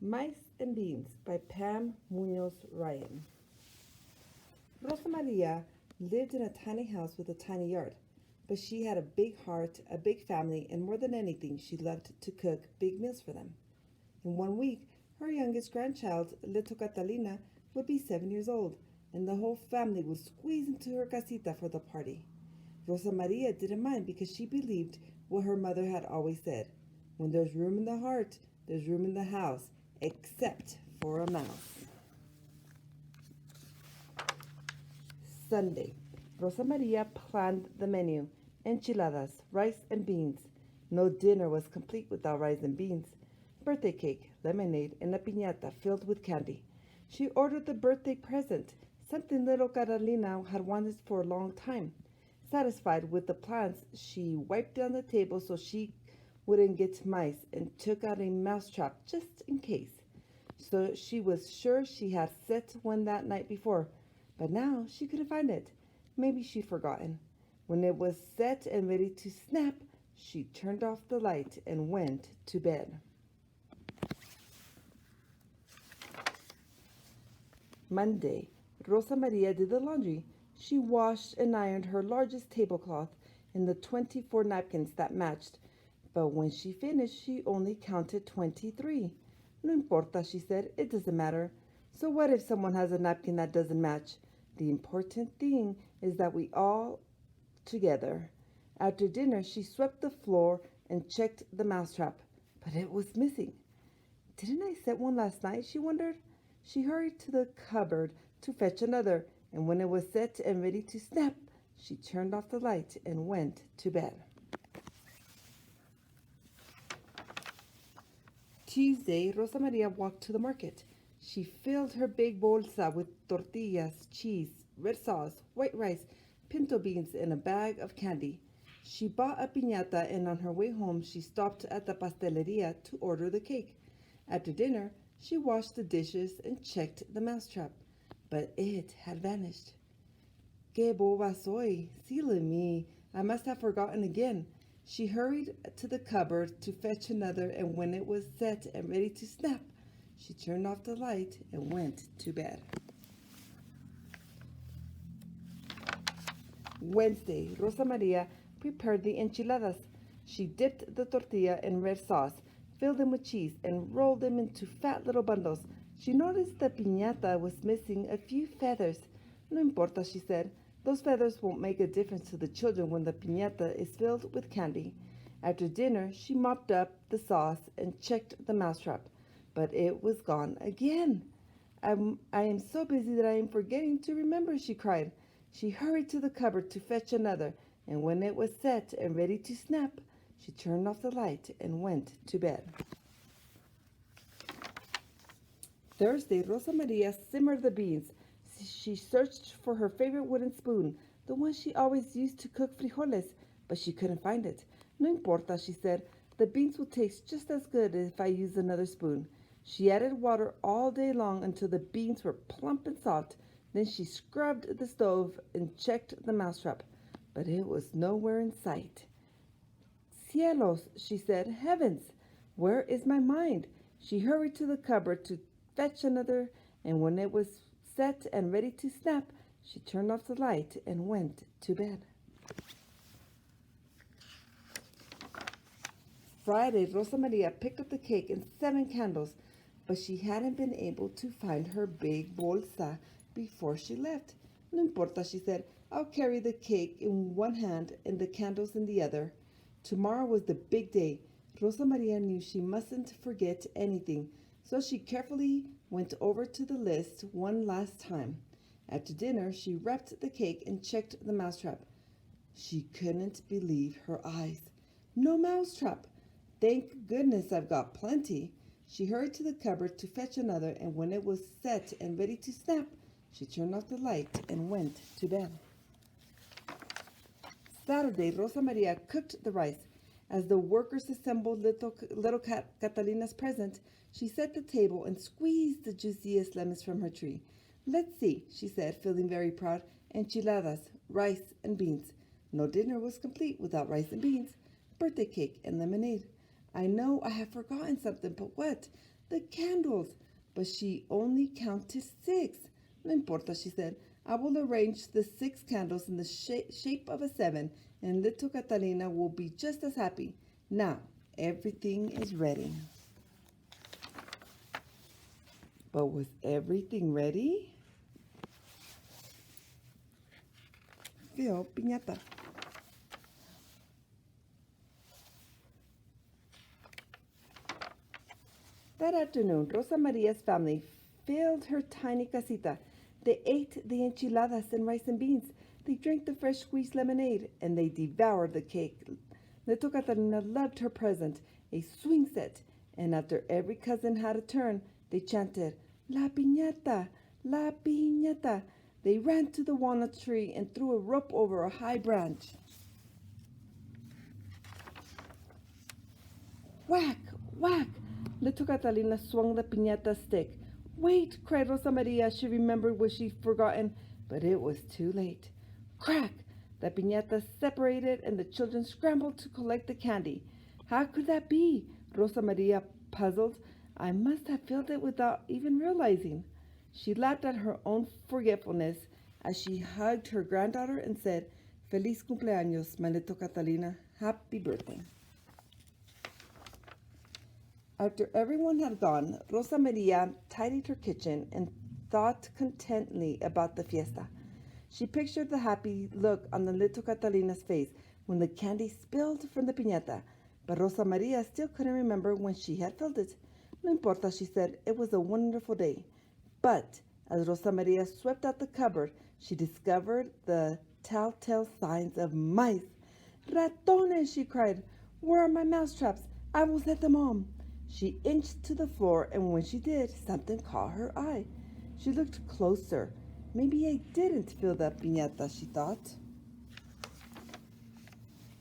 Mice and Beans by Pam Munoz Ryan. Rosa Maria lived in a tiny house with a tiny yard, but she had a big heart, a big family, and more than anything, she loved to cook big meals for them. In 1 week, her youngest grandchild, little Catalina, would be 7 years old, and the whole family would squeeze into her casita for the party. Rosa Maria didn't mind because she believed what her mother had always said: when there's room in the heart, there's room in the house, except for a mouse. Sunday. Rosa Maria planned the menu: enchiladas, rice, and beans. No dinner was complete without rice and beans. Birthday cake, lemonade, and a piñata filled with candy. She ordered the birthday present, something little Carolina had wanted for a long time. Satisfied with the plans, she wiped down the table so she wouldn't get mice and took out a mousetrap just in case. So she was sure she had set one that night before, but now she couldn't find it. Maybe she'd forgotten. When it was set and ready to snap, she turned off the light and went to bed. Monday. Rosa Maria did the laundry. She washed and ironed her largest tablecloth and the 24 napkins that matched. But when she finished, she only counted 23. No importa, she said. It doesn't matter. So what if someone has a napkin that doesn't match? The important thing is that we all together. After dinner, she swept the floor and checked the mousetrap, but it was missing. Didn't I set one last night? She wondered. She hurried to the cupboard to fetch another, and when it was set and ready to snap, she turned off the light and went to bed. Tuesday, Rosa Maria walked to the market. She filled her big bolsa with tortillas, cheese, red sauce, white rice, pinto beans, and a bag of candy. She bought a piñata, and on her way home, she stopped at the pasteleria to order the cake. After dinner, she washed the dishes and checked the mousetrap, but it had vanished. Que boba soy, silly me, I must have forgotten again. She hurried to the cupboard to fetch another, and when it was set and ready to snap, she turned off the light and went to bed. Wednesday, Rosa Maria prepared the enchiladas. She dipped the tortilla in red sauce, filled them with cheese, and rolled them into fat little bundles. She noticed the piñata was missing a few feathers. No importa, she said. Those feathers won't make a difference to the children when the piñata is filled with candy. After dinner, she mopped up the sauce and checked the mousetrap, but it was gone again. I am so busy that I am forgetting to remember, she cried. She hurried to the cupboard to fetch another, and when it was set and ready to snap, she turned off the light and went to bed. Thursday, Rosa Maria simmered the beans. She searched for her favorite wooden spoon, the one she always used to cook frijoles, but she couldn't find it. No importa, she said. The beans will taste just as good if I use another spoon. She added water all day long until the beans were plump and soft. Then she scrubbed the stove and checked the mousetrap, but it was nowhere in sight. Cielos, she said. Heavens, where is my mind? She hurried to the cupboard to fetch another, and when it was set and ready to snap, she turned off the light and went to bed. Friday, Rosa Maria picked up the cake and 7 candles, but she hadn't been able to find her big bolsa before she left. No importa, she said. I'll carry the cake in one hand and the candles in the other. Tomorrow was the big day. Rosa Maria knew she mustn't forget anything, so she carefully went over to the list one last time. After dinner, she wrapped the cake and checked the mousetrap. She couldn't believe her eyes. No mousetrap! Thank goodness I've got plenty. She hurried to the cupboard to fetch another, and when it was set and ready to snap, she turned off the light and went to bed. Saturday, Rosa Maria cooked the rice. As the workers assembled little Catalina's present, she set the table and squeezed the juiciest lemons from her tree. Let's see, she said, feeling very proud. Enchiladas, rice, and beans. No dinner was complete without rice and beans, birthday cake, and lemonade. I know I have forgotten something, but what? the candles. But she only counted 6. No importa, she said. I will arrange the 6 candles in the shape of a 7, and little Catalina will be just as happy. Now, everything is ready. But was everything ready? Feel piñata. That afternoon, Rosa Maria's family filled her tiny casita. They ate the enchiladas and rice and beans. They drank the fresh squeezed lemonade, and they devoured the cake. Little Catalina loved her present, a swing set, and after every cousin had a turn, they chanted, La piñata, la piñata. They ran to the walnut tree and threw a rope over a high branch. Whack, whack! Little Catalina swung the piñata stick. Wait, cried Rosa Maria. She remembered what she'd forgotten, but it was too late. Crack! The piñata separated, and the children scrambled to collect the candy. How could that be? Rosa Maria puzzled. I must have filled it without even realizing. She laughed at her own forgetfulness as she hugged her granddaughter and said, Feliz cumpleaños, my little Catalina. Happy birthday. After everyone had gone, Rosa Maria tidied her kitchen and thought contentedly about the fiesta. She pictured the happy look on the little Catalina's face when the candy spilled from the piñata, but Rosa Maria still couldn't remember when she had filled it. No importa, she said, it was a wonderful day. But as Rosa Maria swept out the cupboard, she discovered the telltale signs of mice. Ratones, she cried. Where are my mousetraps? I will set them on. She inched to the floor, and when she did, something caught her eye. She looked closer. Maybe I didn't fill that piñata, she thought.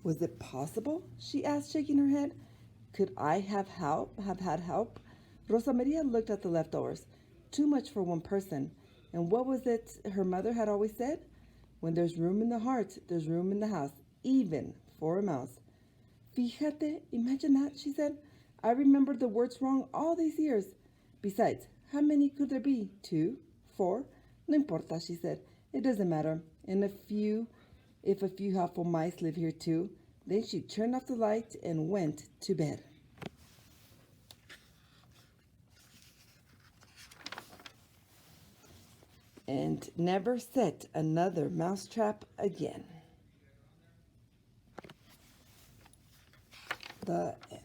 Was it possible? She asked, shaking her head. Could I have had help? Rosa Maria looked at the leftovers. Too much for one person. And what was it her mother had always said? When there's room in the heart, there's room in the house, even for a mouse. Fíjate, imagine that, she said. I remembered the words wrong all these years. Besides, how many could there be? 2? 4? No importa, she said. It doesn't matter. And if a few helpful mice live here too. Then she turned off the light and went to bed. And never set another mousetrap again. The end.